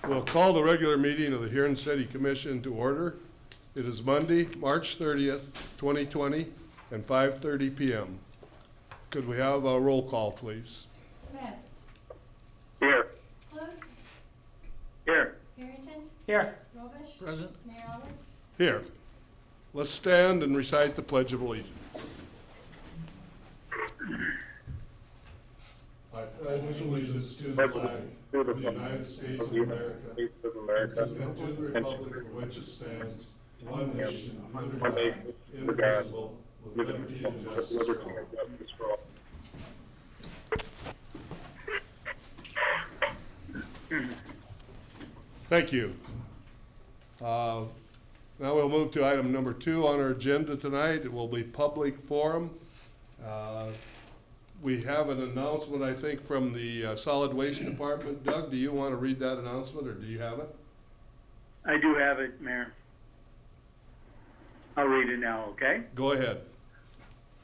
We'll call the regular meeting of the Huron City Commission to order. It is Monday, March 30th, 2020, and 5:30 p.m. Could we have a roll call, please? Smith. Here. Clute. Here. Harrington. Here. Robish. Present. Mayor Albert. Here. Let's stand and recite the Pledge of Allegiance. I pledge allegiance to the flag of the United States of America, and to the republic for which it stands, one nation, under God, indivisible, with liberty and justice for all. Thank you. Now we'll move to item number 2 on our agenda tonight. It will be public forum. We have an announcement, I think, from the Solid Waste Department. Doug, do you want to read that announcement, or do you have it? I do have it, Mayor. I'll read it now, okay? Go ahead.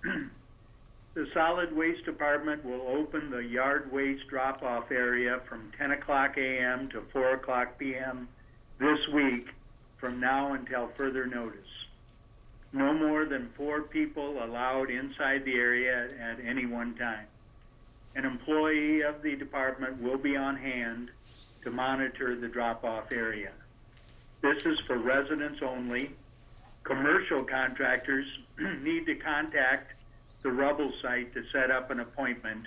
The Solid Waste Department will open the yard waste drop-off area from 10 o'clock a.m. to 4 o'clock p.m. this week from now until further notice. No more than 4 people allowed inside the area at any one time. An employee of the department will be on hand to monitor the drop-off area. This is for residents only. Commercial contractors need to contact the rubble site to set up an appointment,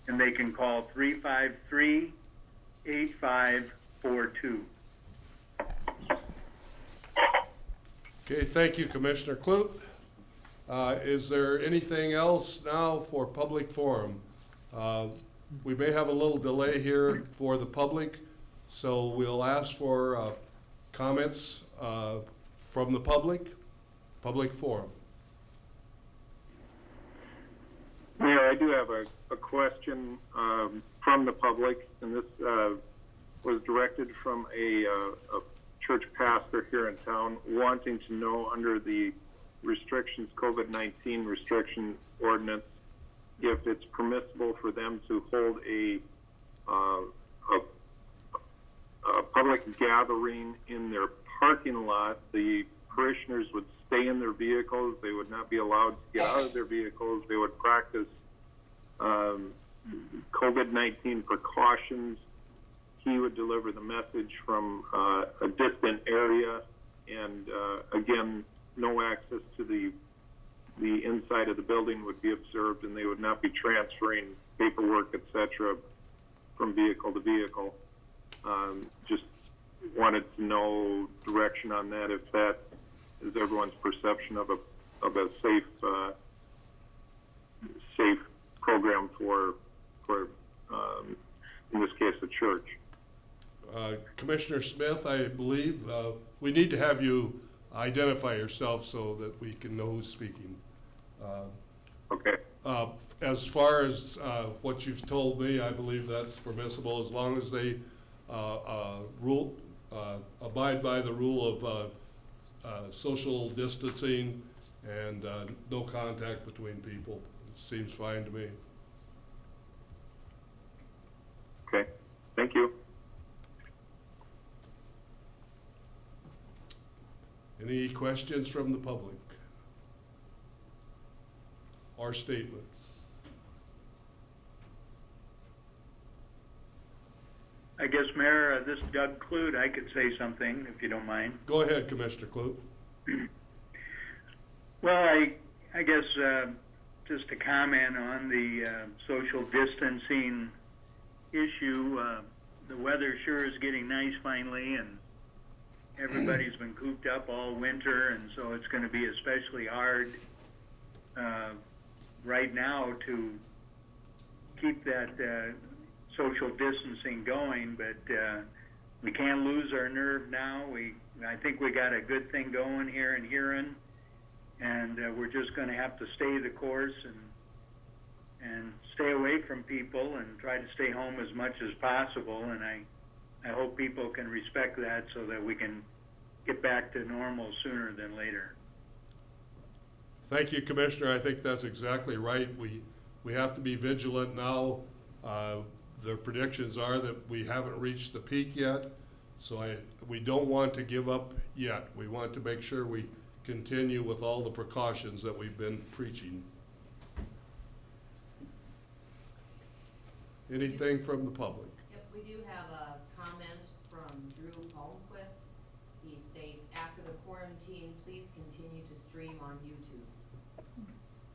and they can call 353-8542. Okay, thank you, Commissioner Clute. Is there anything else now for public forum? We may have a little delay here for the public, so we'll ask for comments from the public forum. Mayor, I do have a question from the public, and this was directed from a church pastor here in town, wanting to know under the restrictions, COVID-19 restriction ordinance, if it's permissible for them to hold a public gathering in their parking lot. The parishioners would stay in their vehicles. They would not be allowed to get out of their vehicles. They would practice COVID-19 precautions. He would deliver the message from a distant area, and again, no access to the inside of the building would be observed, and they would not be transferring paperwork, etc., from vehicle to vehicle. Just wanted to know direction on that, if that is everyone's perception of a safe program for in this case a church. Commissioner Smith, I believe we need to have you identify yourself so that we can know who's speaking. Okay. As far as what you've told me, I believe that's permissible as long as they abide by the rule of social distancing and no contact between people. It seems fine to me. Okay. Thank you. Any questions from the public or statements? I guess, Mayor, this is Doug Clute. I could say something, if you don't mind. Go ahead, Commissioner Clute. Well, I guess just to comment on the social distancing issue, the weather sure is getting nice finally, and everybody's been cooped up all winter, and so it's going to be especially hard right now to keep that social distancing going, but we can't lose our nerve now. I think we got a good thing going here in Huron, and we're just going to have to stay the course and stay away from people and try to stay home as much as possible, and I hope people can respect that so that we can get back to normal sooner than later. Thank you, Commissioner. I think that's exactly right. We have to be vigilant now. The predictions are that we haven't reached the peak yet, So we don't want to give up yet. We want to make sure we continue with all the precautions that we've been preaching. Anything from the public? Yep, we do have a comment from Drew Holmquist. He states, after the quarantine, please continue to stream on YouTube.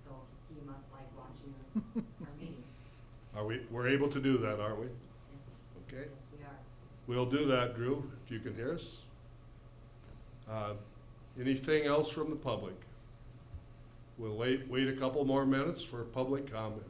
So he must like watching our meeting. We're able to do that, aren't we? Yes. Okay. Yes, we are. We'll do that, Drew, if you can hear us. Anything else from the public? We'll wait a couple more minutes for public comment.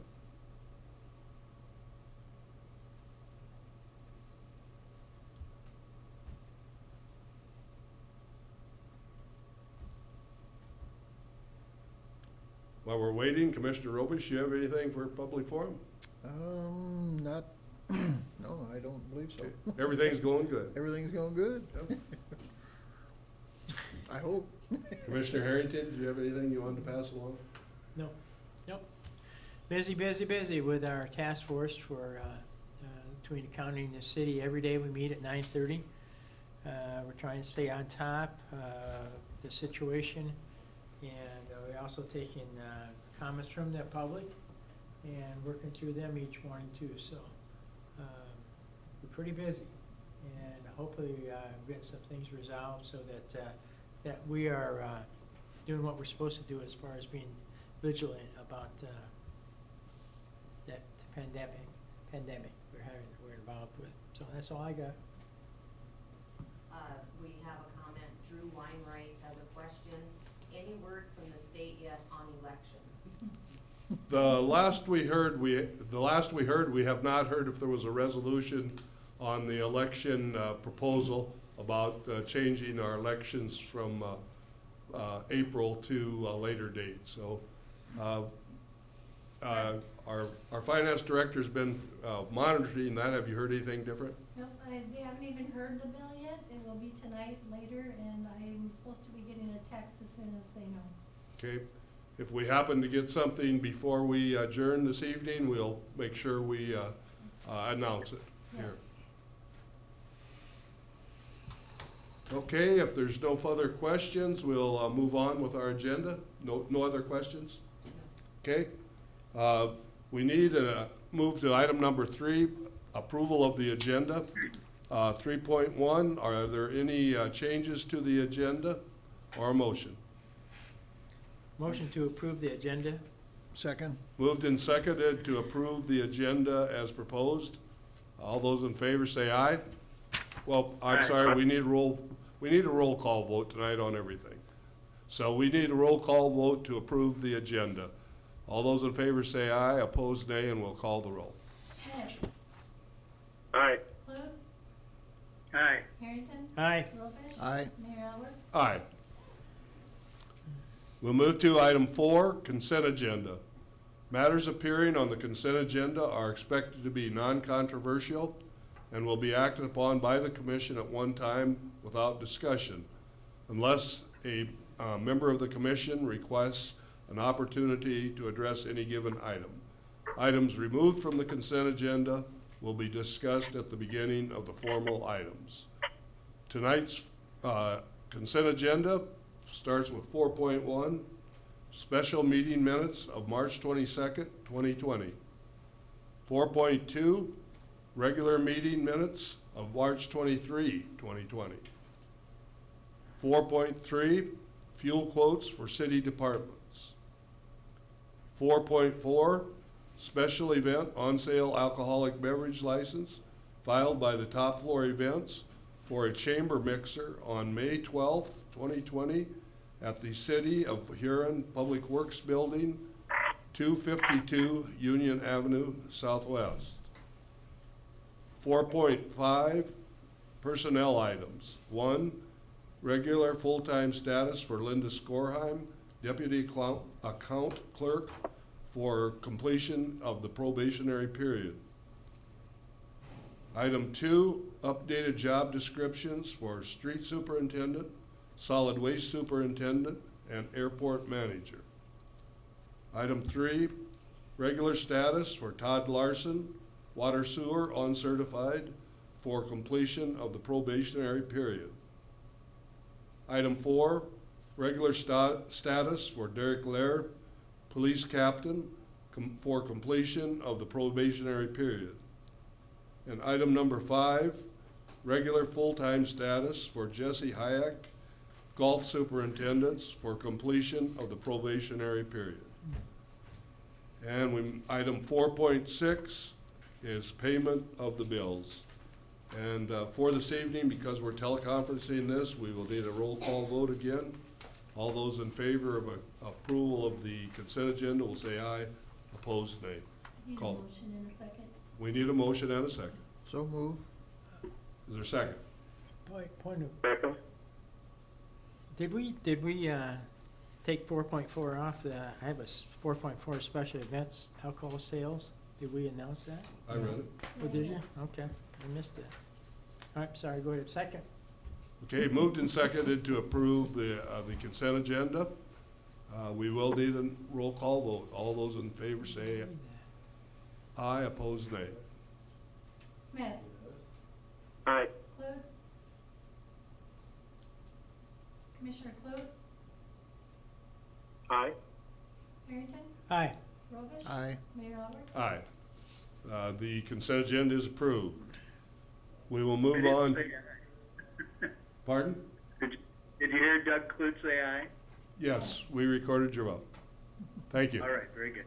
While we're waiting, Commissioner Robish, you have anything for public forum? Not, no, I don't believe so. Okay. Everything's going good. Everything's going good, Yep. I hope. Commissioner Harrington, do you have anything you wanted to pass along? No, nope. Busy, busy, busy with our task force for, between the county and the city. Every day we meet at 9:30. We're trying to stay on top of the situation. And we're also taking comments from the public and working through them each morning too. So we're pretty busy. And hopefully get some things resolved so that we are doing what we're supposed to do as far as being vigilant about that pandemic we're involved with. So that's all I got. We have a comment. Drew Weinreich has a question. Any word from the state yet on election? The last we heard, we have not heard if there was a resolution on the election proposal about changing our elections from April to a later date. So our finance director's been monitoring that. Have you heard anything different? Nope, they haven't even heard the bill yet. It will be tonight, later, and I'm supposed to be getting a text as soon as they know. Okay. If we happen to get something before we adjourn this evening, we'll make sure we announce it here. Okay, if there's no further questions, we'll move on with our agenda. No other questions? Okay. We need to move to item number 3, approval of the agenda. 3.1, are there any changes to the agenda or a motion? Motion to approve the agenda. Second? Moved and seconded to approve the agenda as proposed. All those in favor say aye. Well, I'm Aye. sorry, we need a roll call vote tonight on everything. So we need a roll call vote to approve the agenda. All those in favor say aye, opposed nay, and we'll call the roll. Head, Aye. Clute, Aye. Harrington, Aye. Robish. Aye. Mayor Albert. Aye. We'll move to item 4, consent agenda. Matters appearing on the consent agenda are expected to be non-controversial and will be acted upon by the commission at one time without discussion, unless a member of the commission requests an opportunity to address any given item. Items removed from the consent agenda will be discussed at the beginning of the formal items. Tonight's consent agenda starts with 4.1, special meeting minutes of March 22nd, 2020. 4.2, regular meeting minutes of March 23, 2020. 4.3, fuel quotes for city departments. 4.4, special event on sale alcoholic beverage license filed by the Top Floor Events for a chamber mixer on May 12th, 2020 at the City of Huron Public Works Building, 252 Union Avenue Southwest. 4.5, personnel items. 1, regular full-time status for Linda Skorheim, Deputy Account Clerk, for completion of the probationary period. Item 2, updated job descriptions for Street Superintendent, Solid Waste Superintendent, and Airport Manager. Item 3, regular status for Todd Larson, Water Sewer Uncertified, for completion of the probationary period. Item 4, regular status for Derek Lair, police captain, for completion of the probationary period. And item number 5, regular full-time status for Jesse Hayek, golf superintendents, for completion of the probationary period. And item 4.6 is payment of the bills. And for this evening, because we're teleconferencing this, we will need a roll call vote again. All those in favor of approval of the consent agenda will say aye. Opposed, nay. Need a Call. motion in a second. We need a motion and a second. So move. Is there a second? Point of, Second? did we take 4.4 off the, I have a 4.4 special events alcohol sales? Did we announce that? I read it. Oh, did you? Okay, I missed it. All right, sorry, go ahead, second. Okay, moved and seconded to approve the consent agenda. We will need a roll call vote. All those in favor say aye, opposed nay. Smith, Aye. Clute. Commissioner Clute, Aye. Harrington, Aye. Robish. Aye. Mayor Albert. Aye. The consent agenda is approved. We will I move didn't on. say aye. Pardon? Did you hear Doug Clute say aye? Yes, we recorded your vote. Thank you. All right, very good.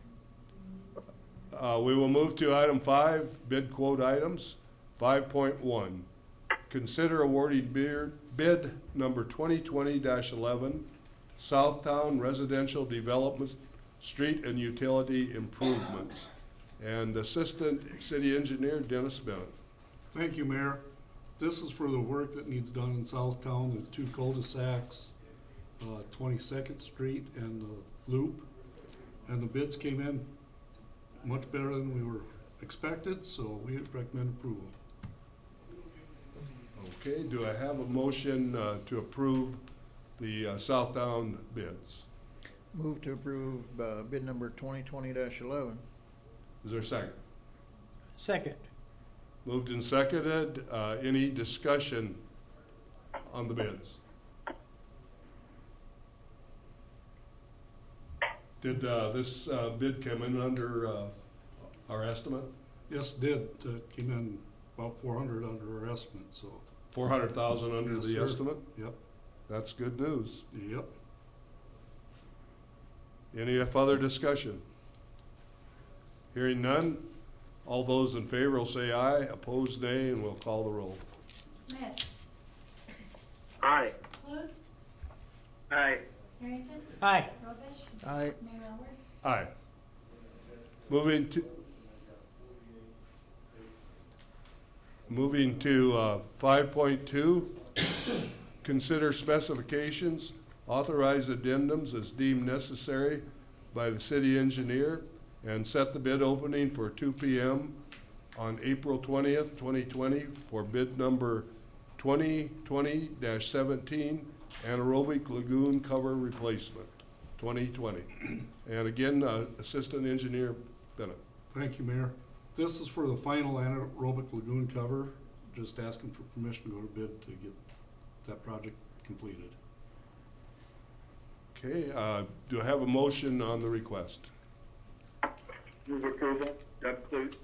We will move to item 5, bid quote items. 5.1, consider awarding bid number 2020-11, Southtown Residential Development Street and Utility Improvements. And Assistant City Engineer Dennis Bennett. Thank you, Mayor. This is for the work that needs done in Southtown, the 2 cul-de-sacs, 22nd Street and the Loop. And the bids came in much better than we were expected, so we recommend approval. Okay, do I have a motion to approve the Southtown bids? Move to approve bid number 2020-11. Is there a second? Second. Moved and seconded. Any discussion on the bids? Did this bid come in under our estimate? Yes, it did. Came in about 400 under our estimate, so, 400,000 under Yes, the sir. estimate? yep, That's good news. yep. Any further discussion? Hearing none, all those in favor will say aye, opposed nay, and we'll call the roll. Smith, Aye. Clute, Aye. Harrington, Aye. Robish. Aye. Mayor Albert. Aye. Moving to 5.2, consider specifications, authorize addendums as deemed necessary by the city engineer, and set the bid opening for 2 p.m. on April 20th, 2020 for bid number 2020-17, anaerobic lagoon cover replacement, 2020. And again, Assistant Engineer Bennett. Thank you, Mayor. This is for the final anaerobic lagoon cover. Just asking for permission to go to bid to get that project completed. Okay, do I have a motion on the request? Move approval, Doug Clute.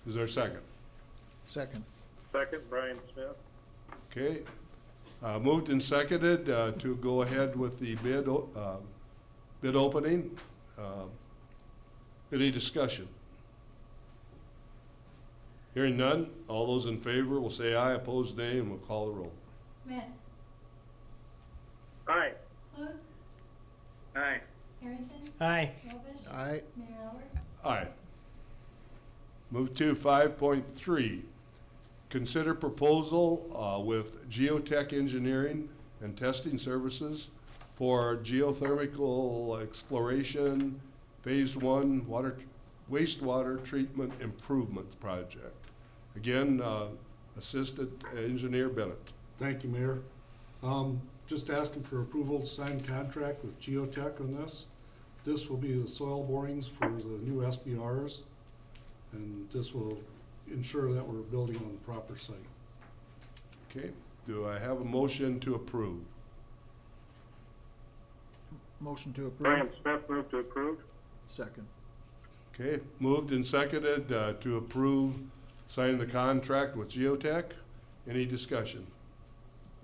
Is there a second? Second. Second, Brian Smith. Okay, moved and seconded to go ahead with the bid opening. Any discussion? Hearing none, all those in favor will say aye, opposed nay, and we'll call the roll. Smith, Aye. Clute, Aye. Harrington, Aye. Robish. Aye. Mayor Albert. Aye. Move to 5.3. Consider proposal with Geotech Engineering and Testing Services for geothermal exploration, Phase 1 wastewater treatment improvement project. Again, Assistant Engineer Bennett. Thank you, Mayor. Just asking for approval to sign contract with Geotech on this. This will be the soil borings for the new SBRs, and this will ensure that we're building on the proper site. Okay, do I have a motion to approve? Motion to approve. Brian Smith, move to approve. Second. Okay, moved and seconded to approve signing the contract with Geotech. Any discussion?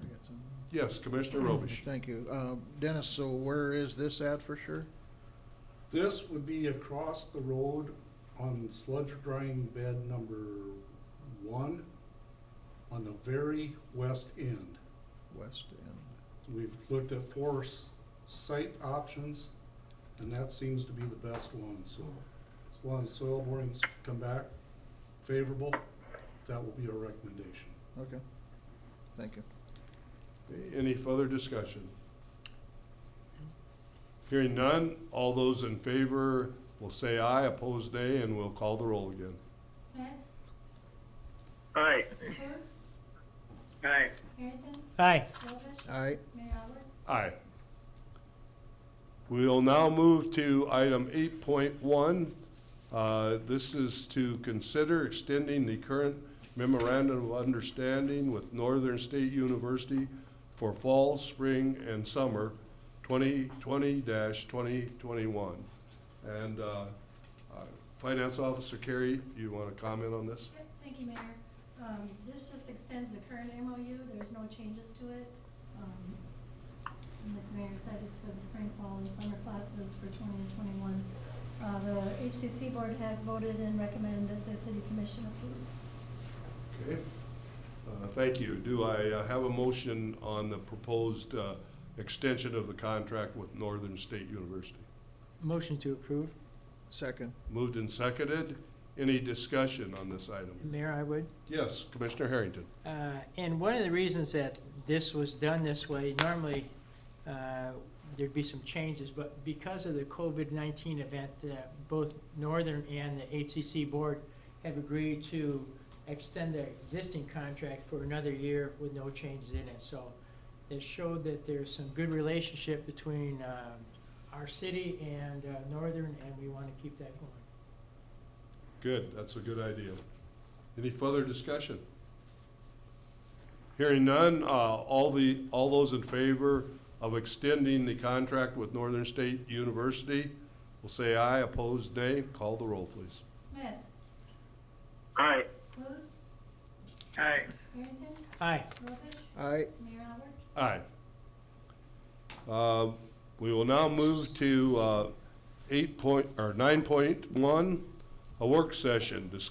I got some. Yes, Commissioner Robish. Thank you. Dennis, so where is this at for sure? This would be across the road on sludge drying bed number 1 on the very west end. West End. We've looked at 4 site options, and that seems to be the best one, so as long as soil borings come back favorable, that will be our recommendation. Okay. Thank you. Any further discussion? Hearing none, all those in favor will say aye, opposed nay, and we'll call the roll again. Smith, Aye. Clute, Aye. Harrington, Aye. Robish, Aye. Mayor Albert. Aye. We'll now move to item 8.1. This is to consider extending the current memorandum of understanding with Northern State University for fall, spring, and summer 2020-2021. And Finance Officer Carey, you want to comment on this? Yep, thank you, Mayor. This just extends the current MOU, there's no changes to it. And like the mayor said, it's for the spring, fall, and summer classes for 2021. The HCC board has voted and recommended that the city commission approve. Okay. Thank you. Do I have a motion on the proposed extension of the contract with Northern State University? Motion to approve. Second. Moved and seconded. Any discussion on this item? Mayor, I would. Yes, Commissioner Harrington. And one of the reasons that this was done this way, normally there'd be some changes, but because of the COVID-19 event, both Northern and the HCC board have agreed to extend their existing contract for another year with no changes in it. So it showed that there's some good relationship between our city and Northern, and we want to keep that going. Good, that's a good idea. Any further discussion? Hearing none, all those in favor of extending the contract with Northern State University will say aye, opposed nay. Call the roll, please. Smith, Aye. Clute, Aye. Harrington, Aye. Robish, Aye. Mayor Albert. Aye. We will now move to 9.1, a work session, discuss